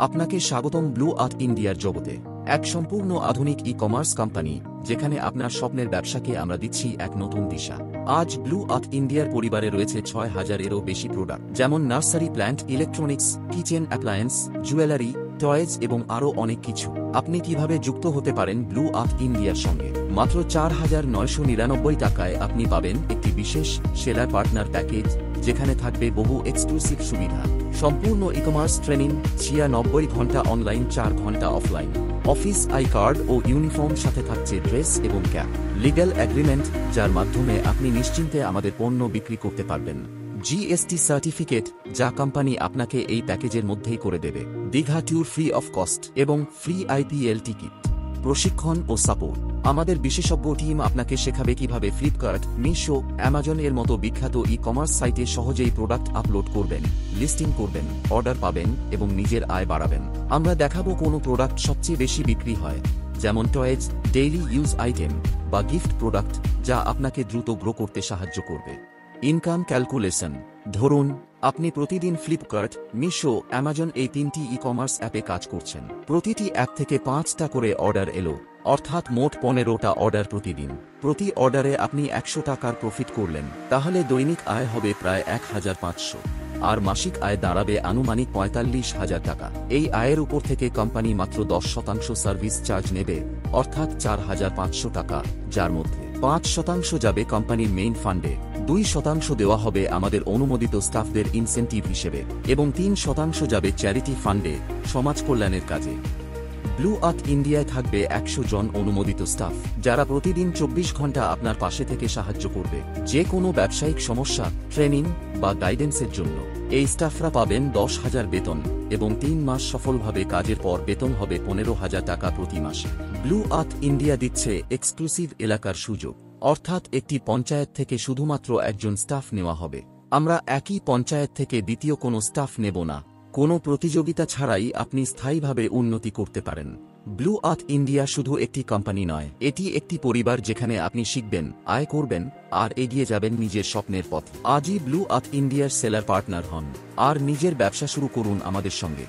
আপনাকে স্বাগতম ব্লু আর্থ ইন্ডিয়ার জগতে, এক সম্পূর্ণ আধুনিক ই কমার্স কোম্পানি যেখানে আপনার স্বপ্নের ব্যবসাকে আমরা দিচ্ছি এক নতুন দিশা। আজ ব্লু আর্থ ইন্ডিয়ার পরিবারে রয়েছে ৬,০০০-এরও বেশি প্রোডাক্ট, যেমন nursery plant, electronics, kitchen appliance, jewellery, toys এবং আরও অনেক কিছু। আপনি কিভাবে যুক্ত হতে পারেন ব্লু আর্থ ইন্ডিয়ার সঙ্গে? মাত্র ৪,৯৯৯ টাকায় আপনি পাবেন একটি বিশেষ সেলার পার্টনার প্যাকেজ, যেখানে থাকবে বহু এক্সক্লুসিভ সুবিধা, সম্পূর্ণ ই কমার্স ট্রেনিং, ৯৬ ঘন্টা অনলাইন, ৪ ঘন্টা অফলাইন, অফিস আই কার্ড ও ইউনিফর্ম, সাথে থাকছে ড্রেস এবং ক্যাপ, লিগ্যাল এগ্রিমেন্ট যার মাধ্যমে আপনি নিশ্চিন্তে আমাদের পণ্য বিক্রি করতে পারবেন, জিএসটি সার্টিফিকেট যা কোম্পানি আপনাকে এই প্যাকেজের মধ্যেই করে দেবে, Digha tour free of cost এবং ফ্রি আইপিএল টিকিট, প্রশিক্ষণ ও সাপোর্ট। আমাদের বিশেষজ্ঞ টিম আপনাকে শেখাবে কিভাবে ফ্লিপকার্ট, মিশো, অ্যামাজন এর মতো বিখ্যাত ই কমার্স সাইটে সহজেই প্রোডাক্ট আপলোড করবেন, লিস্টিং করবেন, অর্ডার পাবেন এবং নিজের আয় বাড়াবেন। আমরা দেখাবো কোন প্রোডাক্ট সবচেয়ে বেশি বিক্রি হয়, যেমন টয়েজ, ডেইলি ইউজ আইটেম বা গিফট প্রোডাক্ট, যা আপনাকে দ্রুত গ্রো করতে সাহায্য করবে। Income calculation. ধরুন আপনি প্রতিদিন ফ্লিপকার্ট, মিশো, অ্যামাজন এই ৩টি ই কমার্স অ্যাপে কাজ করছেন। প্রতিটি অ্যাপ থেকে ৫টা করে অর্ডার এলো, অর্থাৎ মোট ১৫টা অর্ডার প্রতিদিন। প্রতি অর্ডারে আপনি ১০০ টাকার প্রফিট করলেন, তাহলে দৈনিক আয় হবে প্রায় ১,৫০০, আর মাসিক আয় দাঁড়াবে আনুমানিক ৪৫,০০০ টাকা। এই আয়ের উপর থেকে কোম্পানি মাত্র ১০% সার্ভিস চার্জ নেবে, অর্থাৎ ৪,৫০০ টাকা, যার মধ্যে ৫% যাবে কোম্পানির মেইন ফান্ডে, ২% দেওয়া হবে আমাদের অনুমোদিত স্টাফদের ইনসেন্টিভ হিসেবে এবং ৩% যাবে চ্যারিটি ফান্ডে, সমাজ কল্যাণের কাজে। ব্লু আর্থ ইন্ডিয়ায় থাকবে ১০০ জন অনুমোদিত স্টাফ, যারা প্রতিদিন ২৪ ঘন্টা আপনার পাশে থেকে সাহায্য করবে যে কোনো ব্যবসায়িক সমস্যা, ট্রেনিং বা গাইডেন্সের জন্য। এই স্টাফরা পাবেন ১০,০০০ বেতন এবং ৩ মাস সফলভাবে কাজের পর বেতন হবে ১৫,০০০ টাকা প্রতি মাসে। ব্লু আর্থ ইন্ডিয়া দিচ্ছে এক্সক্লুসিভ এলাকার সুযোগ, অর্থাৎ একটি পঞ্চায়েত থেকে শুধুমাত্র একজন স্টাফ নেওয়া হবে। আমরা একই পঞ্চায়েত থেকে দ্বিতীয় কোনো স্টাফ নেব না। কোনো প্রতিযোগিতা ছাড়াই আপনি স্থায়ীভাবে উন্নতি করতে পারেন। ব্লু আর্থ ইন্ডিয়া শুধু একটি কোম্পানি নয়, এটি একটি পরিবার যেখানে আপনি শিখবেন, আয় করবেন আর এগিয়ে যাবেন নিজের স্বপ্নের পথে। আজই ব্লু আর্থ ইন্ডিয়ার সেলার পার্টনার হন আর নিজের ব্যবসা শুরু করুন আমাদের সঙ্গে।